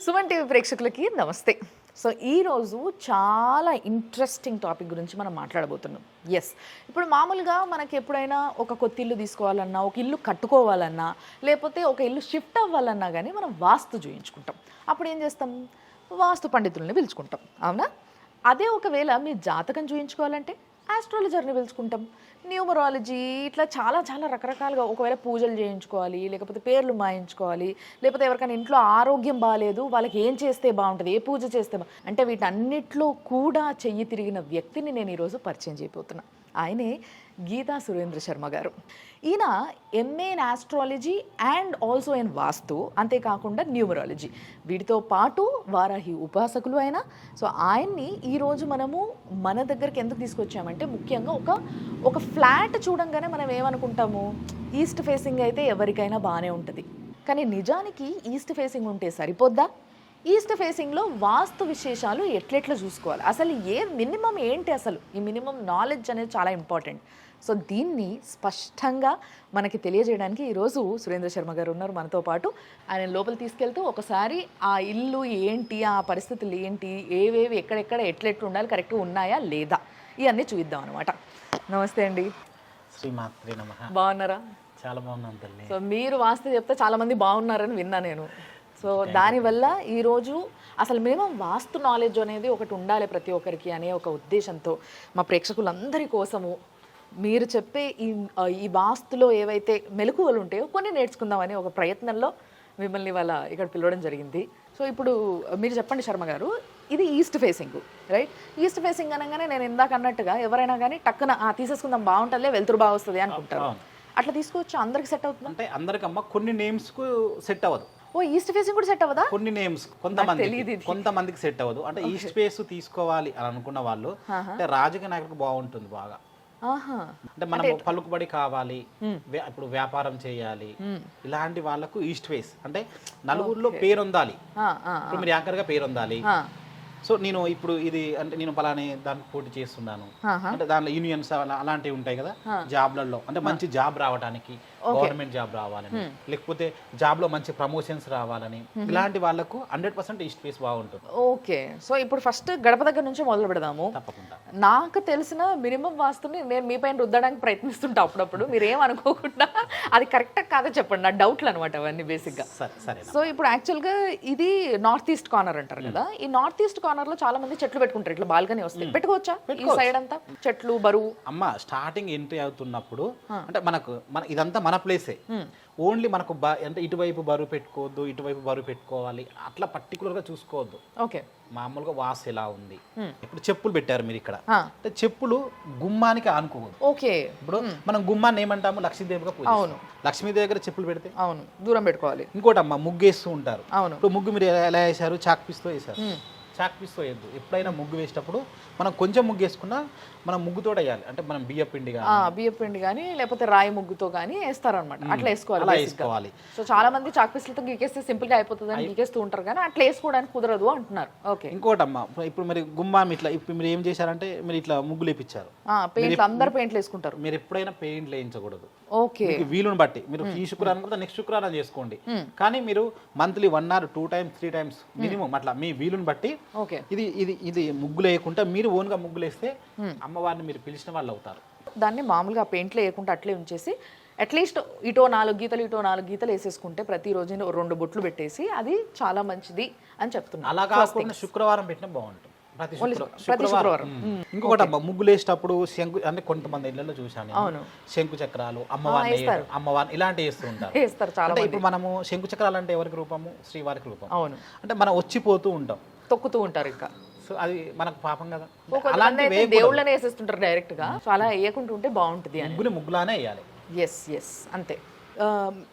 Suman TV ప్రేక్షకులకి నమస్తే. So ఈరోజు చాలా ఇంట్రెస్టింగ్ టాపిక్ గురించి మనం మాట్లాడబోతున్నాం. ఎస్, ఇప్పుడు మామూలుగా మనకి ఎప్పుడైనా ఒక కొత్త ఇల్లు తీసుకోవాలన్నా, ఒక ఇల్లు కట్టుకోవాలన్నా, లేకపోతే ఒక ఇల్లు షిఫ్ట్ అవ్వాలన్నా కానీ మనం వాస్తు చూయించుకుంటాం. అప్పుడు ఏం చేస్తాం? వాస్తు పండితుల్ని పిలుచుకుంటాం, అవునా? అదే ఒకవేళ మీ జాతకం చూయించుకోవాలంటే ఆస్ట్రాలజర్ని పిలుచుకుంటాం. న్యూమరాలజీ ఇట్లా చాలా చాలా రకరకాలుగా, ఒకవేళ పూజలు చేయించుకోవాలి, లేకపోతే పేర్లు మాయించుకోవాలి, లేకపోతే ఎవరికైనా ఇంట్లో ఆరోగ్యం బాగాలేదు, వాళ్ళకి ఏం చేస్తే బాగుంటుంది, ఏ పూజ చేస్తే అంటే వీటన్నిటిలో కూడా చెయ్యి తిరిగిన వ్యక్తిని నేను ఈరోజు పరిచయం చేయబోతున్నా. ఆయనే గీతా సురేంద్ర శర్మ గారు. ఈయన MA in astrology and also in vastu, అంతేకాకుండా న్యూమరాలజీ, వీటితో పాటు వారాహి ఉపాసకులు ఆయన. సో ఆయన్ని ఈరోజు మనము మన దగ్గరికి ఎందుకు తీసుకొచ్చామంటే, ముఖ్యంగా ఒక ఫ్లాట్ చూడంగానే మనం ఏమనుకుంటాము, ఈస్ట్ ఫేసింగ్ అయితే ఎవరికైనా బాగానే ఉంటుంది. కానీ నిజానికి ఈస్ట్ ఫేసింగ్ ఉంటే సరిపోద్దా? ఈస్ట్ ఫేసింగ్లో వాస్తు విశేషాలు ఎట్లెట్లా చూసుకోవాలి, అసలు మినిమం ఏంటి, అసలు ఈ మినిమం నాలెడ్జ్ అనేది చాలా ఇంపార్టెంట్. సో దీన్ని స్పష్టంగా మనకి తెలియజేయడానికి ఈరోజు సురేంద్ర శర్మ గారు ఉన్నారు మనతో పాటు. ఆయన లోపల తీసుకెళ్తూ ఒకసారి ఆ ఇల్లు ఏంటి, ఆ పరిస్థితులు ఏంటి, ఏవేవి ఎక్కడెక్కడ ఎట్లెట్లు ఉండాలి, కరెక్ట్గా ఉన్నాయా లేదా, ఇవన్నీ చూద్దాం అనమాట. నమస్తే అండి. శ్రీమాత్రే నమః. బాగున్నారా? చాలా బాగున్నాను తల్లి. సో మీరు వాస్తు చెప్తే చాలామంది బాగున్నారని విన్నా నేను. సో దానివల్ల ఈరోజు అసలు మినిమం వాస్తు నాలెడ్జ్ అనేది ఒకటి ఉండాలి ప్రతి ఒక్కరికి అనే ఒక ఉద్దేశంతో మా ప్రేక్షకులందరి కోసము మీరు చెప్పే ఈ వాస్తులో ఏవైతే మెలకువలు ఉంటాయో కొన్ని నేర్చుకుందామని ఒక ప్రయత్నంలో మిమ్మల్ని వాళ్ళ ఇక్కడ పిలవడం జరిగింది. సో ఇప్పుడు మీరు చెప్పండి శర్మ గారు, ఇది east facing, right? East facing అనగానే నేను ఇందాక అన్నట్టుగా ఎవరైనా కానీ టక్కున తీసేసుకుందాం, బాగుంటుందిలే, వెళ్తురు బాగా వస్తుంది అనుకుంటారు. అట్లా తీసుకోవచ్చు, అందరికి సెట్ అవుతుంది అంటే? అందరికమ్మా కొన్ని నేమ్స్కు సెట్ అవ్వదు. ఓ, ఈస్ట్ ఫేసింగ్ కూడా సెట్ అవ్వదా? కొన్ని నేమ్స్ కొంతమందికి సెట్ అవ్వదు. అంటే ఈస్ట్ ఫేస్ తీసుకోవాలి అని అనుకున్న వాళ్ళు, అంటే రాజకీయ నాయకులకు బాగుంటుంది బాగా. అంటే మనం పలుకుబడి కావాలి, ఇప్పుడు వ్యాపారం చేయాలి, ఇలాంటి వాళ్ళకు ఈస్ట్ ఫేస్ అంటే నలుగురిలో పేరు ఉండాలి. ఇప్పుడు మీరు యాంకర్ గా పేరు ఉండాలి. సో నేను ఇప్పుడు ఇది అంటే నేను పలానే దానికి పోటీ చేస్తున్నాను అంటే దానిలో యూనియన్స్ అలాంటివి ఉంటాయి కదా జాబ్లలో, అంటే మంచి జాబ్ రావడానికి, గవర్నమెంట్ జాబ్ రావాలని, లేకపోతే జాబ్ లో మంచి ప్రమోషన్స్ రావాలని, ఇలాంటి వాళ్ళకు 100% ఈస్ట్ ఫేస్ బాగుంటుంది. ఓకే, సో ఇప్పుడు ఫస్ట్ గడప దగ్గర నుంచి మొదలు పెడదాము. తప్పకుండా. నాకు తెలిసిన మినిమం వాస్తుని నేను మీ పైన రుద్దడానికి ప్రయత్నిస్తుంటా అప్పుడప్పుడు, మీరు ఏమనుకోకుండా అది కరెక్టా కాదా చెప్పండి, నా డౌట్లు అనమాట అవన్నీ బేసిక్ గా. సరే. సో ఇప్పుడు యాక్చువల్ గా ఇది నార్త్ ఈస్ట్ కార్నర్ అంటారు కదా, ఈ నార్త్ ఈస్ట్ కార్నర్ లో చాలా మంది చెట్లు పెట్టుకుంటారు, ఇట్లా బాల్కనీ వస్తాయి, పెట్టుకోవచ్చా? ఈ సైడ్ అంతా చెట్లు బరువు. అమ్మ స్టార్టింగ్ ఎంట్రీ అవుతున్నప్పుడు అంటే ఇదంతా మన ప్లేసే, ఓన్లీ మనకు అంటే ఇటువైపు బరువు పెట్టుకోవద్దు, ఇటువైపు బరువు పెట్టుకోవాలి, అట్లా పర్టికులర్ గా చూసుకోవద్దు. ఓకే, మామూలుగా వాస్ ఎలా ఉంది. ఇప్పుడు చెప్పులు పెట్టారు మీరు ఇక్కడ, అంటే చెప్పులు గుమ్మానికి ఆనుకోవద్దు. ఓకే, ఇప్పుడు మనం గుమ్మాన్ని ఏమంటాము, లక్ష్మీదేవిగా పూజ. అవును, లక్ష్మీదేవి దగ్గర చెప్పులు పెడితే అవును దూరం పెట్టుకోవాలి. ఇంకోటి అమ్మ ముగ్గేస్తూ ఉంటారు. అవును, ఇప్పుడు ముగ్గు మీరు ఎలా వేసారు, చాక్ పీస్తో వేసారు. చాక్ పీస్తో వేయద్దు. ఎప్పుడైనా ముగ్గు వేసేటప్పుడు మనం కొంచెం ముగ్గు వేసుకున్నా మనం ముగ్గుతో వేయాలి. అంటే మనం బియ్య పిండి కానీ లేకపోతే రాయి ముగ్గుతో కానీ వేస్తారు అనమాట, అట్లా వేసుకోవాలి. సో చాలా మంది చాక్ పీస్లతో గీకేస్తే సింపుల్ గా అయిపోతుంది అని గీకేస్తూ ఉంటారు, కానీ అట్లా వేసుకోవడానికి కుదరదు అంటున్నారు. ఓకే, ఇంకోటమ్మా ఇప్పుడు మరి గుమ్మం ఇట్లా ఇప్పుడు మీరు ఏం చేశారంటే మీరు ఇట్లా ముగ్గులు వేయించారు, అందరు పెయింట్లు వేసుకుంటారు. మీరు ఎప్పుడైనా పెయింట్లు వేయించకూడదు. ఓకే, వీలుని బట్టి మీరు ఈ శుక్రవారం కూడా నెక్స్ట్ శుక్రవారం చేసుకోండి, కానీ మీరు monthly 1 or 2 times 3 times minimum అట్లా మీ వీలుని బట్టి. ఇది ముగ్గులు వేయకుండా మీరు ఓన్ గా ముగ్గులు వేస్తే అమ్మవారిని మీరు పిలిచిన వాళ్ళు అవుతారు. దాన్ని మామూలుగా పెయింట్లు వేయకుండా అట్లే ఉంచేసి అట్లీస్ట్ ఇటో 4 గీతలు వేసేసుకుంటే ప్రతిరోజు 2 బొట్లు పెట్టేసి అది చాలా మంచిది అని చెప్తున్నా. అలా కాకుండా శుక్రవారం పెట్టినా బాగుంటుంది, ప్రతి శుక్రవారం. ఇంకొకటి అమ్మ ముగ్గులు వేసేటప్పుడు శంకు, అంటే కొంతమంది ఇళ్లలో చూసాను శంకు చక్రాలు అమ్మవారిని ఇలాంటివి వేస్తూ ఉంటారు. అంటే ఇప్పుడు మనము శంకు చక్రాలు అంటే ఎవరికి రూపము, శ్రీవారికి రూపం. అవును, అంటే మనం వచ్చిపోతూ ఉంటాం, తొక్కుతూ ఉంటారు ఇంకా. సో అది మనకు పాపం కదా, దేవుళ్ళనే వేసేస్తుంటారు డైరెక్ట్ గా. సో అలా వేయకుంటుంటే బాగుంటుంది అని ముగ్గులానే వేయాలి. ఎస్ అంతే.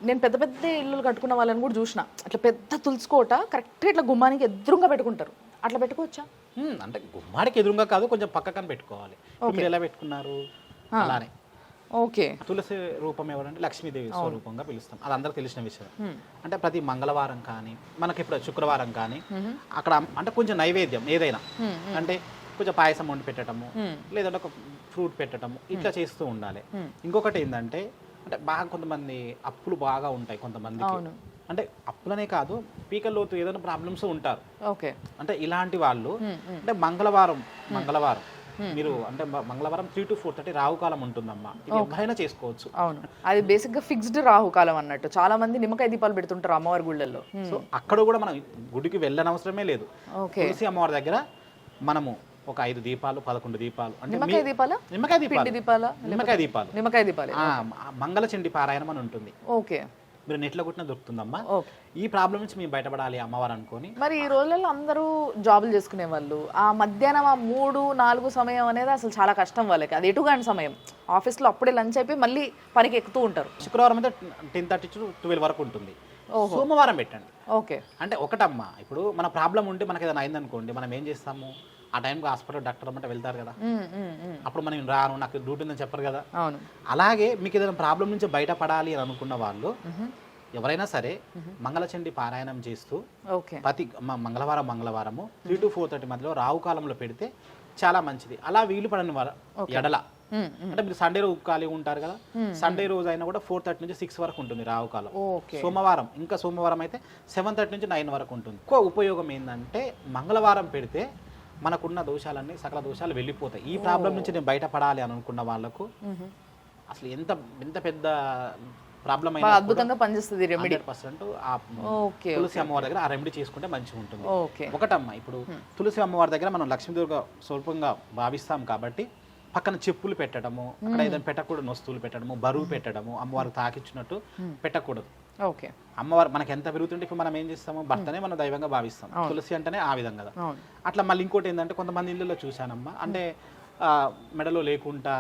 నేను పెద్ద పెద్ద ఇల్లులు కట్టుకున్న వాళ్ళని కూడా చూసిన, అట్లా పెద్ద తులుసుకోట కరెక్ట్గా ఇట్లా గుమ్మానికి ఎదురుగా పెట్టుకుంటారు. అట్లా పెట్టుకోవచ్చా? అంటే గుమ్మానికి ఎదురుగా కాదు, కొంచెం పక్కకని పెట్టుకోవాలి. మీరు ఎలా పెట్టుకున్నారు అలానే. ఓకే, తులసి రూపం ఎవరంటే లక్ష్మీదేవి స్వరూపంగా పిలుస్తాం, అది అందరికి తెలిసిన విషయం. అంటే ప్రతి మంగళవారం కానీ మనకి ఇప్పుడు శుక్రవారం కానీ అక్కడ అంటే కొంచెం నైవేద్యం ఏదైనా, అంటే కొంచెం పాయసం వండి పెట్టడము, లేదంటే ఒక ఫ్రూట్ పెట్టడము, ఇట్లా చేస్తూ ఉండాలి. ఇంకొకటి ఏంటంటే అంటే బాగా కొంతమంది అప్పులు బాగా ఉంటాయి కొంతమందికి. అంటే అప్పులనే కాదు, పీకల్లోతు ఏదైనా ప్రాబ్లమ్స్ ఉంటారు. ఓకే. అంటే ఇలాంటి వాళ్ళు అంటే మంగళవారం మీరు అంటే మంగళవారం 3 to 4:30 రాహుకాలం ఉంటుందమ్మా. ఇది ఎవరైనా చేసుకోవచ్చు. అవును, అది బేసిక్ గా ఫిక్స్డ్ రాహుకాలం అన్నట్టు. చాలా మంది నిమ్మకాయ దీపాలు పెడుతుంటారు అమ్మవారి గుళ్ళల్లో. సో అక్కడ కూడా మనం గుడికి వెళ్ళనవసరమే లేదు. తులసి అమ్మవారి దగ్గర మనము ఒక 5 దీపాలు 11 దీపాలు అంటే నిమ్మకాయ దీపాలు నిమ్మకాయ దీపాలు మంగళచండి పారాయణం అని ఉంటుంది. ఓకే. మీరు నెట్లో కొట్టిన దొరుకుతుందమ్మా. ఈ ప్రాబ్లం నుంచి మేము బయటపడాలి అమ్మవారు అనుకొని. మరి ఈ రోజుల్లో అందరూ జాబులు చేసుకునే వాళ్ళు, ఆ మధ్యాహ్నం 3-4 సమయం అనేది అసలు చాలా కష్టం వాళ్ళకి. అది ఎటుగాని సమయం. ఆఫీస్లో అప్పుడే లంచ్ అయిపోయి మళ్ళీ పనికి ఎక్కుతూ ఉంటారు. శుక్రవారం అయితే 10:30 to 12 వరకు ఉంటుంది. సోమవారం పెట్టండి. ఓకే. అంటే ఒకటమ్మా, ఇప్పుడు మన ప్రాబ్లం ఉంటే మనకి ఏదైనా అయిందనుకోండి, మనం ఏం చేస్తాము, ఆ టైంకి హాస్పిటల్ డాక్టర్ అంటే వెళ్తారు కదా, అప్పుడు మనం రాను నాకు డ్యూటీ ఉందని చెప్పరు కదా. అవును. అలాగే మీకు ఏదైనా ప్రాబ్లం నుంచి బయటపడాలి అని అనుకున్న వాళ్ళు ఎవరైనా సరే మంగళచండి పారాయణం చేస్తూ ప్రతి మంగళవారము 3 to 4:30 మధ్యలో రాహుకాలంలో పెడితే చాలా మంచిది. అలా వీలు పడని ఎడల అంటే మీరు సండే రోజు ఖాళీ ఉంటారు కదా, సండే రోజు అయినా కూడా 4:30 నుంచి 6 వరకు ఉంటుంది రాహుకాలం. సోమవారం అయితే 7:30 నుంచి 9 వరకు ఉంటుంది. ఎక్కువ ఉపయోగం ఏంటంటే మంగళవారం పెడితే మనకున్న దోషాలన్నీ సకల దోషాలు వెళ్ళిపోతాయి. ఈ ప్రాబ్లం నుంచి నేను బయటపడాలి అని అనుకున్న వాళ్ళకు అసలు ఎంత పెద్ద ప్రాబ్లం అయినా అద్భుతంగా పనిచేస్తుంది రెమెడీ. 100% తులసి అమ్మవారి దగ్గర ఆ రెమెడీ చేసుకుంటే మంచిగా ఉంటుంది. ఒకటమ్మా, ఇప్పుడు తులసి అమ్మవారి దగ్గర మనం లక్ష్మీదేవిగా స్వల్పంగా భావిస్తాం కాబట్టి పక్కన చెప్పులు పెట్టడము, అక్కడ ఏదైనా పెట్టకూడదు వస్తువులు పెట్టడము, బరువు పెట్టడము, అమ్మవారికి తాకిచ్చినట్టు పెట్టకూడదు. ఓకే. అమ్మవారు మనకి ఎంత పెరుగుతుంటే ఇప్పుడు మనం ఏం చేస్తాము, భర్తనే మనం దైవంగా భావిస్తాం. తులసి అంటేనే ఆ విధంగా కదా. అట్లా మళ్ళీ ఇంకోటి ఏంటంటే కొంతమంది ఇళ్ళలో చూశానమ్మా, అంటే మెడలో లేకుండా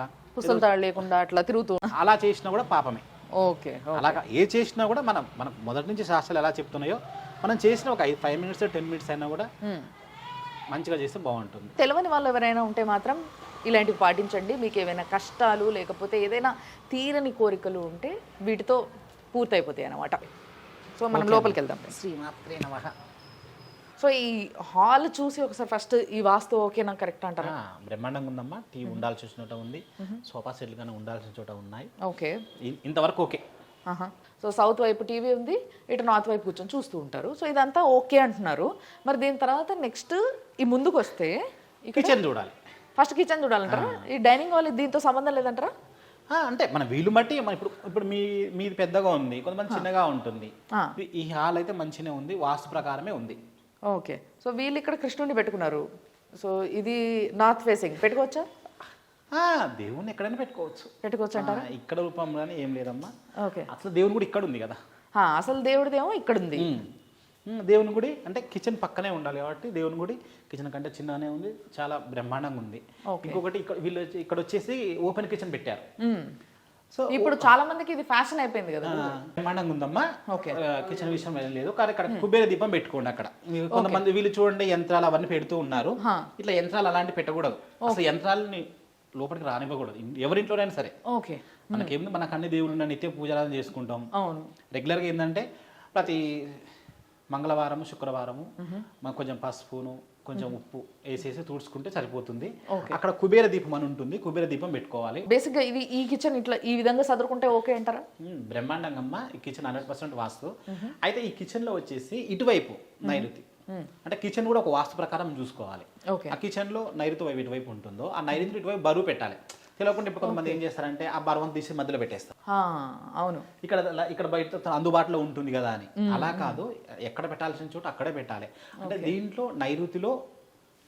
లేకుండా అట్లా తిరుగుతూ అలా చేసినా కూడా పాపమే. ఓకే. అలాగా ఏ చేసినా కూడా మనకు మొదటి నుంచి శాస్త్రాలు ఎలా చెప్తున్నాయో మనం చేసిన ఒక 5 minutes 10 minutes అయినా కూడా మంచిగా చేస్తే బాగుంటుంది. తెలియని వాళ్ళు ఎవరైనా ఉంటే మాత్రం ఇలాంటివి పాటించండి. మీకు ఏమైనా కష్టాలు లేకపోతే ఏదైనా తీరని కోరికలు ఉంటే వీటితో పూర్తయిపోతాయి అన్నమాట. సో మనం లోపలికి వెళ్దాం. శ్రీమాత్రే నమః. సో ఈ హాల్ చూసి ఒకసారి ఫస్ట్ ఈ వాస్తు ఓకేనా, కరెక్ట్ అంటారా? బ్రహ్మాండంగా ఉందమ్మా. టీవీ ఉండాల్సిన చోట ఉంది, సోఫా సెట్లు కానీ ఉండాల్సిన చోట ఉన్నాయి. ఓకే, ఇంతవరకు ఓకే. సో సౌత్ వైపు టీవీ ఉంది, ఇటు నార్త్ వైపు కూర్చొని చూస్తూ ఉంటారు. సో ఇదంతా ఓకే అంటున్నారు. మరి దీని తర్వాత నెక్స్ట్ ఈ ముందుకు వస్తే కిచెన్ చూడాలి. ఫస్ట్ కిచెన్ చూడాలంటారా? ఈ డైనింగ్ హాల్ దీంతో సంబంధం లేదంటారా? అంటే మన వీలు బట్టి ఇప్పుడు మీది పెద్దగా ఉంది, కొంతమంది చిన్నగా ఉంటుంది. ఈ హాల్ అయితే మంచిగానే ఉంది, వాస్తు ప్రకారమే ఉంది. ఓకే. సో వీళ్ళు ఇక్కడ కృష్ణుడిని పెట్టుకున్నారు. సో ఇది నార్త్ ఫేసింగ్ పెట్టుకోవచ్చా? దేవుని ఎక్కడైనా పెట్టుకోవచ్చు అంటారా? ఇక్కడ రూపంలోనే ఏం లేదమ్మా. ఓకే. అసలు దేవుని గుడి ఇక్కడ ఉంది కదా. అసలు దేవుడిదేమో ఇక్కడ ఉంది. దేవుని గుడి అంటే కిచెన్ పక్కనే ఉండాలి కాబట్టి దేవుని గుడి కిచెన్ కంటే చిన్ననే ఉంది, చాలా బ్రహ్మాండంగా ఉంది. ఇంకొకటి వీళ్ళు ఇక్కడ వచ్చేసి ఓపెన్ కిచెన్ పెట్టారు. సో ఇప్పుడు చాలా మందికి ఇది ఫ్యాషన్ అయిపోయింది కదా. బ్రహ్మాండంగా ఉందమ్మా. కిచెన్ విషయం లేదు కానీ ఇక్కడ కుబేర దీపం పెట్టుకోండి. అక్కడ కొంతమంది వీళ్ళు చూడండి యంత్రాలు అవన్నీ పెడుతూ ఉన్నారు. ఇట్లా యంత్రాలు అలాంటివి పెట్టకూడదు. అసలు యంత్రాలని లోపలికి రానివ్వకూడదు ఎవరింట్లోనైనా సరే. ఓకే. మనకేముంది, మనకు అన్ని దేవుళ్ళు నిత్య పూజలు చేసుకుంటాం. రెగ్యులర్గా ఏంటంటే ప్రతి మంగళవారము శుక్రవారము మనకు కొంచెం పసుపును కొంచెం ఉప్పు వేసేసి తుడుచుకుంటే సరిపోతుంది. అక్కడ కుబేర దీపం అని ఉంటుంది, కుబేర దీపం పెట్టుకోవాలి. బేసిక్ గా ఇది ఈ కిచెన్ ఇట్లా ఈ విధంగా సదురుకుంటే ఓకే అంటారా? బ్రహ్మాండంగా ఈ కిచెన్ 100% వాస్తు. అయితే ఈ కిచెన్ లో వచ్చేసి ఇటువైపు నైరుతి, అంటే కిచెన్ కూడా ఒక వాస్తు ప్రకారం చూసుకోవాలి. ఆ కిచెన్ లో నైరుతి వైపు ఇటువైపు ఉంటుందో ఆ నైరుతి ఇటువైపు బరువు పెట్టాలి. తెలియకుండా ఇప్పుడు కొంతమంది ఏం చేస్తారంటే ఆ బరువును తీసి మధ్యలో పెట్టేస్తారు. అవును, ఇక్కడ బయట అందుబాటులో ఉంటుంది కదా అని. అలా కాదు, ఎక్కడ పెట్టాల్సిన చోట అక్కడే పెట్టాలి. అంటే దీంట్లో నైరుతిలో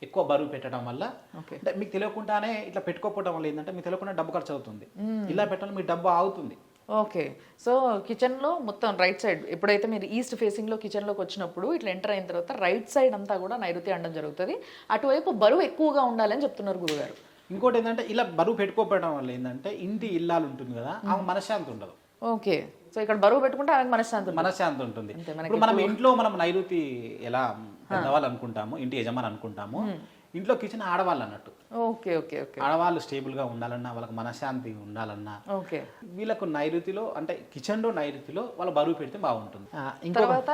ఎక్కువ బరువు పెట్టడం వల్ల అంటే మీకు తెలియకుండానే ఇట్లా పెట్టుకోకపోవడం వల్ల ఏంటంటే మీకు తెలియకుండా డబ్బు ఖర్చు అవుతుంది. ఇలా పెట్టడం మీ డబ్బు ఆగుతుంది. ఓకే. సో కిచెన్లో మొత్తం రైట్ సైడ్ ఎప్పుడైతే మీరు ఈస్ట్ ఫేసింగ్లో కిచెన్లోకి వచ్చినప్పుడు ఇట్లా ఎంటర్ అయిన తర్వాత రైట్ సైడ్ అంతా కూడా నైరుతి అనడం జరుగుతుంది. అటువైపు బరువు ఎక్కువగా ఉండాలని చెప్తున్నారు గురుగారు. ఇంకోటి ఏంటంటే ఇలా బరువు పెట్టుకోవడం వల్ల ఏంటంటే ఇంటి ఇల్లాలు ఉంటుంది కదా, ఆమె మనశ్శాంతి ఉండదు. ఓకే. సో ఇక్కడ బరువు పెట్టుకుంటే ఆమెకు మనశ్శాంతి ఉంటుంది. ఇప్పుడు మనం ఇంట్లో మనం నైరుతి ఎలా పెద్దవాళ్ళు అనుకుంటాము, ఇంటి యజమాని అనుకుంటాము, ఇంట్లో కిచెన్ ఆడవాళ్ళు అన్నట్టు. Okay okay okay. ఆడవాళ్ళు స్టేబుల్ గా ఉండాలన్నా, వాళ్ళకి మనశ్శాంతి ఉండాలన్నా వీళ్ళకు నైరుతిలో అంటే కిచెన్ లో నైరుతిలో వాళ్ళ బరువు పెడితే బాగుంటుంది. తర్వాత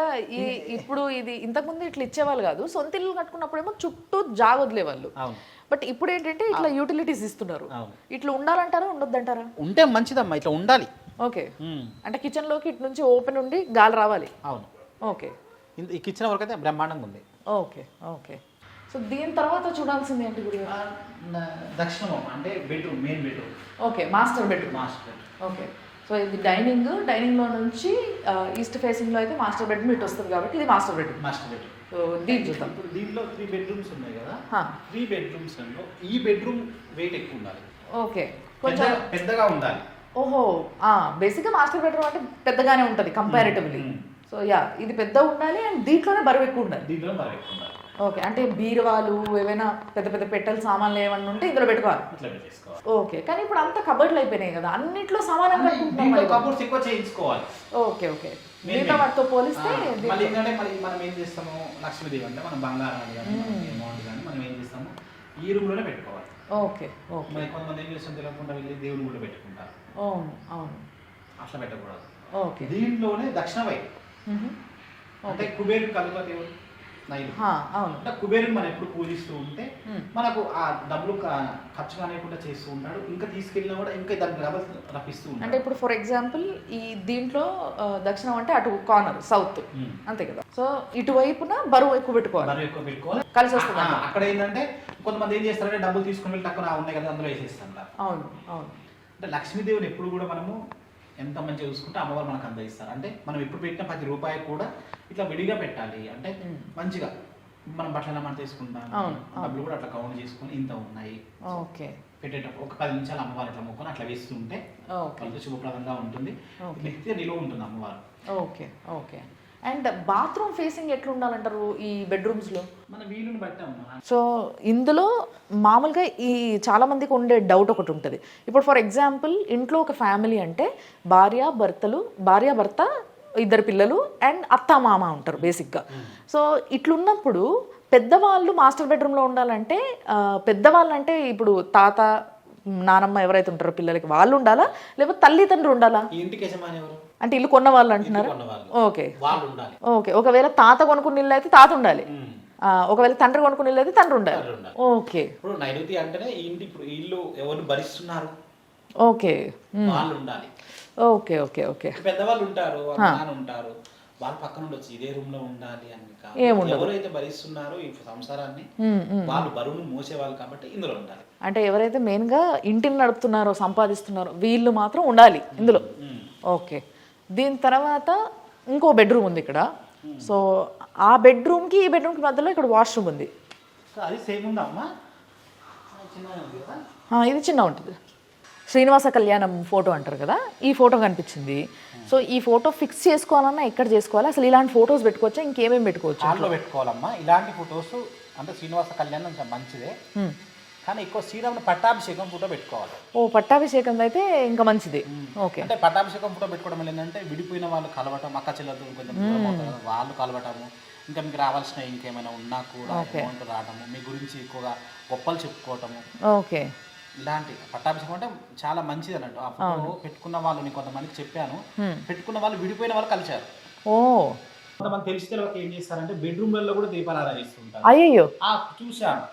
ఇప్పుడు ఇది ఇంతకుముందు ఇట్లా ఇచ్చేవాళ్ళు కాదు, సొంత ఇల్లు కట్టుకున్నప్పుడేమో చుట్టూ జాగ వదిలేవాళ్ళు. బట్ ఇప్పుడు ఏంటంటే ఇట్లా యూటిలిటీస్ ఇస్తున్నారు. ఇట్లా ఉండాలంటారా ఉండొద్దంటారా? ఉంటే మంచిదమ్మా, ఇట్లా ఉండాలి. ఓకే, అంటే కిచెన్లోకి ఇటు నుంచి ఓపెన్ ఉండి గాలి రావాలి. అవును. ఓకే, ఈ కిచెన్ వరకు అయితే బ్రహ్మాండంగా ఉంది. Okay okay. సో దీని తర్వాత చూడాల్సింది ఏంటి గురుగారు? దక్షిణం అంటే bedroom, main bedroom. Okay, master bedroom. Okay, so ఇది డైనింగ్లో నుంచి ఈస్ట్ ఫేసింగ్లో అయితే మాస్టర్ బెడ్రూమ్ ఇటు వస్తుంది కాబట్టి ఇది మాస్టర్ బెడ్రూమ్. సో దీన్ని చూద్దాం. ఇప్పుడు దీనిలో 3 బెడ్రూమ్స్ ఉన్నాయి కదా, 3 బెడ్రూమ్స్లో ఈ బెడ్రూమ్ వెయిట్ ఎక్కువ ఉండాలి. ఓకే, కొంచెం పెద్దగా ఉండాలి. ఓహో, బేసిక్గా మాస్టర్ బెడ్రూమ్ అంటే పెద్దగానే ఉంటుంది కంపారిటివ్లీ. సో ఇది పెద్ద ఉండాలి అండ్ దీంట్లోనే బరువు ఎక్కువ ఉండాలి. దీంట్లో బరువు ఎక్కువ ఉండాలి. ఓకే, అంటే బీరువాలు ఏవైనా పెద్ద పెద్ద పెట్టెల సామాన్లు ఏమన్నా ఉంటే ఇందులో పెట్టుకోవాలి. ఓకే, కానీ ఇప్పుడు అంతా కబర్డ్లు అయిపోయినాయి కదా, అన్నిట్లో సమానంగా కబోర్డ్స్ ఎక్కువ చేయించుకోవాలి. ఓకే ఓకే, మిగతా వాటితో పోలిస్తే మళ్ళీ ఏంటంటే మనం ఏం చేస్తాము, లక్ష్మీదేవి అంటే మనం బంగారం కానీ అమౌంట్ కానీ మనం ఏం చేస్తాము ఈ రూమ్లోనే పెట్టుకోవాలి. Okay okay. మరి కొంతమంది ఏం చేస్తాం తెలియకుండా వెళ్ళి దేవుని కూడా పెట్టుకుంటారు. అవును అవును, అట్లా పెట్టకూడదు. ఓకే, దీంట్లోనే దక్షిణ వైపు అంటే కుబేరు కలుప దేవుడు నైలు. అవును, అంటే కుబేరుని మనం ఎప్పుడు పూజిస్తూ ఉంటే మనకు ఆ డబ్బులు ఖర్చు కానివ్వకుండా చేస్తూ ఉంటాడు. ఇంకా తీసుకెళ్ళినా కూడా ఇంకా దానికి రప్పిస్తూ ఉంటాడు. అంటే ఇప్పుడు ఫర్ ఎగ్జాంపుల్ ఈ దీంట్లో దక్షిణం అంటే అటు కార్నర్ సౌత్ అంతే కదా, సో ఇటువైపున బరువు ఎక్కువ పెట్టుకోవాలి. కలిసి వస్తుంది. అక్కడ ఏంటంటే కొంతమంది ఏం చేస్తారంటే డబ్బులు తీసుకుని వెళ్ళి తక్కువ ఉన్నాయి కదా అందులో వేసేస్తాం. అవును అవును. అంటే లక్ష్మీదేవిని ఎప్పుడు కూడా మనము ఎంత మంచిగా చూసుకుంటే అమ్మవారు మనకు అందజేస్తారు. అంటే మనం ఎప్పుడు పెట్టిన 10 రూపాయలు కూడా ఇట్లా విడిగా పెట్టాలి. అంటే మంచిగా మనం బట్టలు మనం తీసుకుంటాం, డబ్బులు కూడా అట్లా కౌంట్ చేసుకుని ఇంత ఉన్నాయి ఓకే పెట్టేటప్పుడు ఒక 10 నిమిషాలు అమ్మవారు అట్లా మొక్కుని అట్లా వేస్తుంటే వాళ్ళతో శుభప్రదంగా ఉంటుంది, నిత్య నిలువ ఉంటుంది అమ్మవారు. Okay okay. And bathroom facing ఎట్లా ఉండాలంటారు ఈ బెడ్రూమ్స్లో? మన వీలుని బట్టి అమ్మా. సో ఇందులో మామూలుగా ఈ చాలామందికి ఉండే డౌట్ ఒకటి ఉంటుంది. ఇప్పుడు ఫర్ ఎగ్జాంపుల్ ఇంట్లో ఒక ఫ్యామిలీ అంటే భార్య భర్త 2 పిల్లలు అండ్ అత్త మామ ఉంటారు బేసిక్గా. సో ఇట్లున్నప్పుడు పెద్దవాళ్ళు మాస్టర్ బెడ్రూమ్లో ఉండాలంటే పెద్దవాళ్ళు అంటే ఇప్పుడు తాత నానమ్మ ఎవరైతే ఉంటారో పిల్లలకి వాళ్ళు ఉండాలా, లేకపోతే తల్లిదండ్రులు ఉండాలా? ఇంటికి యజమాని ఎవరు అంటే ఇల్లు కొన్న వాళ్ళు అంటున్నారు. Okay okay. ఒకవేళ తాత కొనుక్కున్న ఇల్లు అయితే తాత ఉండాలి, ఒకవేళ తండ్రి కొనుక్కున్న ఇల్లు అయితే తండ్రి ఉండాలి. ఓకే. ఇప్పుడు నైరుతి అంటేనే ఇంటి ఇప్పుడు ఇల్లు ఎవరు భరిస్తున్నారు ఓకే వాళ్ళు ఉండాలి. Okay okay okay. పెద్దవాళ్ళు ఉంటారు, ఉంటారు, వాళ్ళు పక్కన ఉండొచ్చు, ఇదే రూమ్ లో ఉండాలి అని కాదు. ఎవరైతే భరిస్తున్నారో ఈ సంసారాన్ని వాళ్ళు బరువును మోసేవాళ్ళు కాబట్టి ఇందులో ఉండాలి. అంటే ఎవరైతే మెయిన్ గా ఇంటిని నడుపుతున్నారో సంపాదిస్తున్నారో వీళ్ళు మాత్రం ఉండాలి ఇందులో. ఓకే. దీని తర్వాత ఇంకో బెడ్రూమ్ ఉంది ఇక్కడ. సో ఆ బెడ్రూమ్కి ఈ బెడ్రూమ్కి మధ్యలో ఇక్కడ వాష్రూమ్ ఉంది. అది సేమ్ ఉందమ్మా, ఇది చిన్న ఉంటుంది. శ్రీనివాస కళ్యాణం ఫోటో అంటారు కదా, ఈ ఫోటో కనిపించింది. సో ఈ ఫోటో ఫిక్స్ చేసుకోవాలన్నా ఎక్కడ చేసుకోవాలి, అసలు ఇలాంటి ఫొటోస్ పెట్టుకోవచ్చా, ఇంకేమేమి పెట్టుకోవచ్చు? దాంట్లో పెట్టుకోవాలమ్మా ఇలాంటి ఫొటోస్. అంటే శ్రీనివాస కళ్యాణం మంచిదే, కానీ ఎక్కువ శ్రీరాముని పట్టాభిషేకం ఫోటో పెట్టుకోవాలి. పట్టాభిషేకం అయితే ఇంకా మంచిది. ఓకే. అంటే పట్టాభిషేకం ఫోటో పెట్టుకోవడం వల్ల ఏంటంటే విడిపోయిన వాళ్ళు కలవటం, అక్క చెల్లెలతో కొంచెం వాళ్ళు కలవటము, ఇంకా మీకు రావాల్సిన ఇంకేమైనా ఉన్నా కూడా అమౌంట్ రావటము, మీ గురించి ఎక్కువగా గొప్పలు చెప్పుకోవటము. ఓకే. ఇలాంటి పట్టాభిషేకం అంటే చాలా మంచిది అన్నట్టు. ఆ ఫోటో పెట్టుకున్న వాళ్ళు నేను కొంతమందికి చెప్పాను, పెట్టుకున్న వాళ్ళు విడిపోయిన వాళ్ళు కలిశారు. కొంతమంది తెలిసిన వాళ్ళకి ఏం చేస్తారంటే బెడ్రూమ్ లో కూడా దీపారాధన చేస్తుంటారు. అయ్యో చూశాను.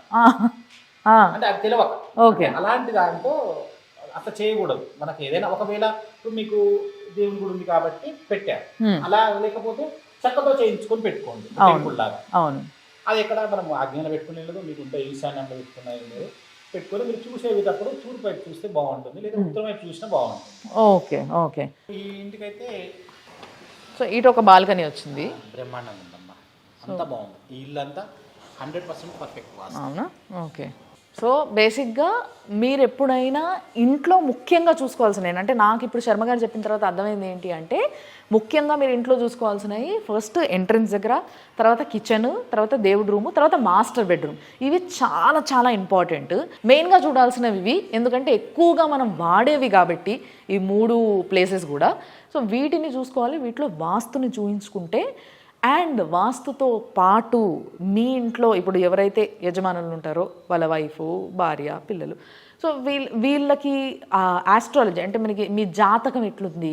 అంటే అది తెలియక. అలాంటి దాంట్లో అట్లా చేయకూడదు. మనకి ఏదైనా ఒకవేళ ఇప్పుడు మీకు దేవుని గుడి ఉంది కాబట్టి పెట్టారు, అలా లేకపోతే చక్కతో చేయించుకొని పెట్టుకోండి టెంపుల్ లాగా. అది ఎక్కడ మనం ఆజ్ఞాన పెట్టుకునే లేదు, మీకు ఉంటే ఈశాన్యంలో పెట్టుకునే లేదు, పెట్టుకొని మీరు చూసేటప్పుడు తూర్పు వైపు చూస్తే బాగుంటుంది, లేదా ఉత్తరం వైపు చూసినా బాగుంటుంది. Okay okay. ఈ ఇంటికైతే సో ఇటు ఒక బాల్కనీ వచ్చింది, బ్రహ్మాండంగా ఉందమ్మా, అంతా బాగుంది. ఈ ఇల్లు అంతా 100% పర్ఫెక్ట్. అవునా? ఓకే. సో బేసిక్గా మీరు ఎప్పుడైనా ఇంట్లో ముఖ్యంగా చూసుకోవాల్సినవి, అంటే నాకు ఇప్పుడు శర్మ గారు చెప్పిన తర్వాత అర్థమైంది ఏంటి అంటే, ముఖ్యంగా మీరు ఇంట్లో చూసుకోవాల్సినవి ఫస్ట్ ఎంట్రన్స్ దగ్గర, తర్వాత కిచెన్, తర్వాత దేవుడి రూము, తర్వాత మాస్టర్ బెడ్రూమ్. ఇవి చాలా చాలా ఇంపార్టెంట్, మెయిన్గా చూడాల్సినవి ఇవి. ఎందుకంటే ఎక్కువగా మనం వాడేవి కాబట్టి ఈ 3 ప్లేసెస్ కూడా. సో వీటిని చూసుకోవాలి, వీటిలో వాస్తుని చూయించుకుంటే. అండ్ వాస్తుతో పాటు మీ ఇంట్లో ఇప్పుడు ఎవరైతే యజమానులు ఉంటారో వాళ్ళ వైఫ్, భార్య, పిల్లలు, సో వీళ్ళకి ఆస్ట్రాలజీ అంటే మనకి మీ జాతకం ఎట్లుంది,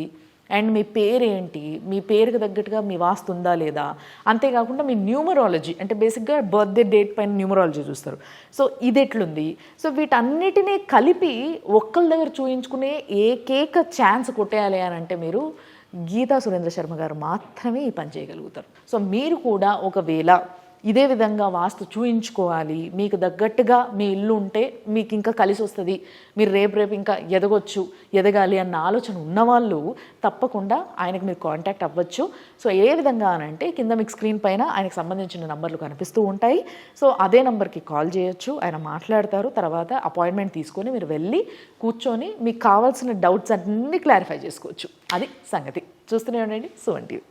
అండ్ మీ పేరేంటి, మీ పేరుకి తగ్గట్టుగా మీ వాస్తు ఉందా లేదా, అంతేకాకుండా మీ న్యూమరాలజీ అంటే బేసిక్గా బర్త్డే డేట్ పైన న్యూమరాలజీ చూస్తారు. సో ఇది ఎట్లుంది, సో వీటన్నిటినీ కలిపి ఒక్కళ్ళ దగ్గర చూయించుకునే ఏకైక ఛాన్స్ కొట్టేయాలి అని అంటే మీరు గీతా సురేంద్ర శర్మ గారు మాత్రమే ఈ పని చేయగలుగుతారు. సో మీరు కూడా ఒకవేళ ఇదే విధంగా వాస్తు చూయించుకోవాలి, మీకు తగ్గట్టుగా మీ ఇల్లు ఉంటే మీకు ఇంకా కలిసి వస్తుంది, మీరు రేపు ఇంకా ఎదగాలి అన్న ఆలోచన ఉన్నవాళ్ళు తప్పకుండా ఆయనకు మీరు కాంటాక్ట్ అవ్వచ్చు. సో ఏ విధంగా అనంటే కింద మీకు స్క్రీన్ పైన ఆయనకు సంబంధించిన నంబర్లు కనిపిస్తూ ఉంటాయి. సో అదే నెంబర్కి కాల్ చేయొచ్చు, ఆయన మాట్లాడతారు. తర్వాత అపాయింట్మెంట్ తీసుకొని మీరు వెళ్ళి కూర్చొని మీకు కావాల్సిన డౌట్స్ అన్నీ క్లారిఫై చేసుకోవచ్చు. అది సంగతి. చూస్తూనే ఉండండి సుమన్ టీవీ.